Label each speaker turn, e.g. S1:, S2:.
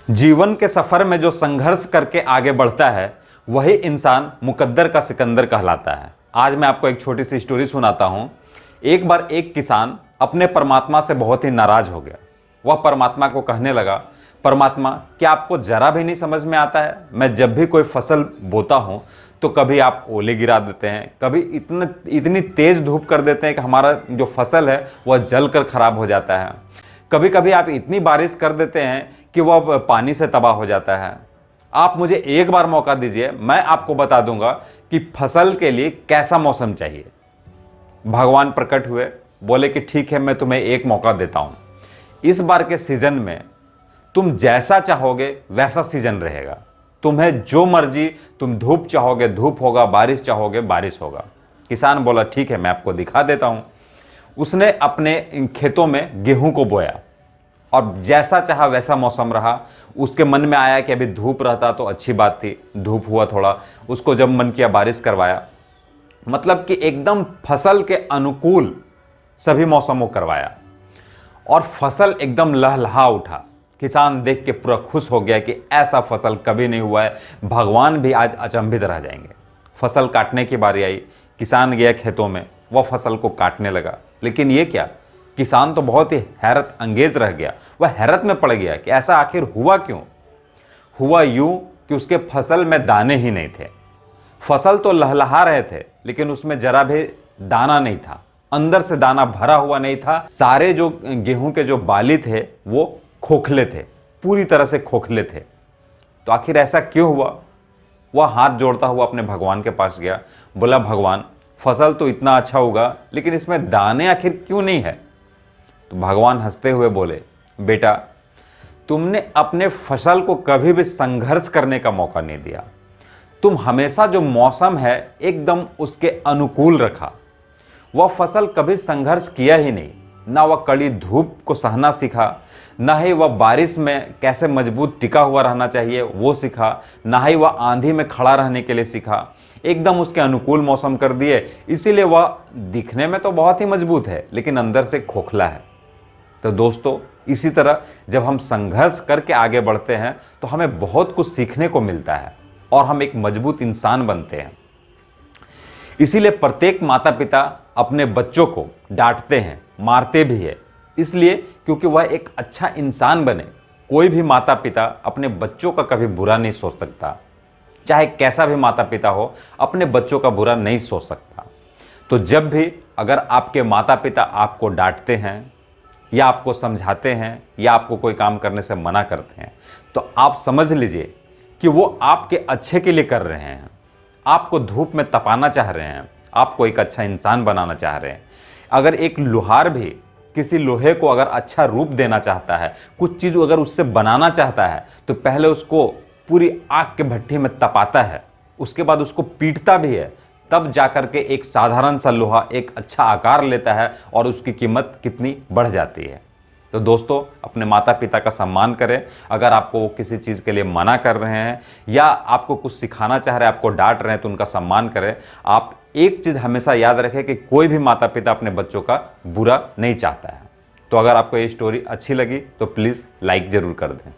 S1: जीवन के सफर में जो संघर्ष करके आगे बढ़ता है वही इंसान मुकद्दर का सिकंदर कहलाता है। आज मैं आपको एक छोटी सी स्टोरी सुनाता हूँ। एक बार एक किसान अपने परमात्मा से बहुत ही नाराज हो गया। वह परमात्मा को कहने लगा, परमात्मा, क्या आपको जरा भी नहीं समझ में आता है? मैं जब भी कोई फसल बोता हूँ तो कभी आप ओले गिरा देते हैं, कभी इतनी तेज धूप कर देते हैं कि हमारा जो फसल है वह जल कर खराब हो जाता है। कभी कभी आप इतनी बारिश कर देते हैं कि वह पानी से तबाह हो जाता है। आप मुझे एक बार मौका दीजिए, मैं आपको बता दूंगा कि फसल के लिए कैसा मौसम चाहिए। भगवान प्रकट हुए, बोले कि ठीक है, मैं तुम्हें एक मौका देता हूं। इस बार के सीजन में तुम जैसा चाहोगे वैसा सीजन रहेगा। तुम्हें जो मर्जी, तुम धूप चाहोगे धूप होगा, बारिश चाहोगे बारिश होगा। किसान बोला, ठीक है, मैं आपको दिखा देता हूं। उसने अपने खेतों में गेहूं को बोया और जैसा चाहा वैसा मौसम रहा। उसके मन में आया कि अभी धूप रहता तो अच्छी बात थी, धूप हुआ थोड़ा। उसको जब मन किया बारिश करवाया, मतलब कि एकदम फसल के अनुकूल सभी मौसमों करवाया और फसल एकदम लहलहा उठा। किसान देख के पूरा खुश हो गया कि ऐसा फसल कभी नहीं हुआ है, भगवान भी आज अचंभित रह जाएंगे। फसल काटने की बारी आई, किसान गया खेतों में, वह फसल को काटने लगा। लेकिन ये क्या, किसान तो बहुत ही हैरत अंगेज रह गया। वह हैरत में पड़ गया कि ऐसा आखिर हुआ क्यों। हुआ यूं कि उसके फसल में दाने ही नहीं थे। फसल तो लहलहा रहे थे लेकिन उसमें जरा भी दाना नहीं था, अंदर से दाना भरा हुआ नहीं था। सारे जो गेहूं के जो बाली थे वो खोखले थे, पूरी तरह से खोखले थे। तो आखिर ऐसा क्यों हुआ? वह हाथ जोड़ता हुआ अपने भगवान के पास गया, बोला, भगवान, फसल तो इतना अच्छा होगा लेकिन इसमें दाने आखिर क्यों नहीं है? तो भगवान हंसते हुए बोले, बेटा, तुमने अपने फसल को कभी भी संघर्ष करने का मौका नहीं दिया। तुम हमेशा जो मौसम है एकदम उसके अनुकूल रखा। वह फसल कभी संघर्ष किया ही नहीं। ना वह कड़ी धूप को सहना सीखा, ना ही वह बारिश में कैसे मजबूत टिका हुआ रहना चाहिए वो सीखा, ना ही वह आंधी में खड़ा रहने के लिए सीखा। एकदम उसके अनुकूल मौसम कर दिए। इसीलिए वह दिखने में तो बहुत ही मजबूत है लेकिन अंदर से खोखला है। तो दोस्तों, इसी तरह जब हम संघर्ष करके आगे बढ़ते हैं तो हमें बहुत कुछ सीखने को मिलता है और हम एक मजबूत इंसान बनते हैं। इसीलिए प्रत्येक माता पिता अपने बच्चों को डांटते हैं, मारते भी है, इसलिए क्योंकि वह एक अच्छा इंसान बने। कोई भी माता पिता अपने बच्चों का कभी बुरा नहीं सोच सकता, चाहे कैसा भी माता पिता हो, अपने बच्चों का बुरा नहीं सोच सकता। तो जब भी अगर आपके माता पिता आपको डांटते हैं या आपको समझाते हैं या आपको कोई काम करने से मना करते हैं तो आप समझ लीजिए कि वो आपके अच्छे के लिए कर रहे हैं। आपको धूप में तपाना चाह रहे हैं, आपको एक अच्छा इंसान बनाना चाह रहे हैं। अगर एक लोहार भी किसी लोहे को अगर अच्छा रूप देना चाहता है, कुछ चीज़ अगर उससे बनाना चाहता है, तो पहले उसको पूरी आग के भट्ठी में तपाता है, उसके बाद उसको पीटता भी है, तब जाकर के एक साधारण सा लोहा एक अच्छा आकार लेता है और उसकी कीमत कितनी बढ़ जाती है। तो दोस्तों, अपने माता पिता का सम्मान करें। अगर आपको वो किसी चीज़ के लिए मना कर रहे हैं या आपको कुछ सिखाना चाह रहे हैं, आपको डांट रहे हैं, तो उनका सम्मान करें। आप एक चीज़ हमेशा याद रखें कि कोई भी माता पिता अपने बच्चों का बुरा नहीं चाहता है। तो अगर आपको ये स्टोरी अच्छी लगी तो प्लीज़ लाइक ज़रूर कर दें।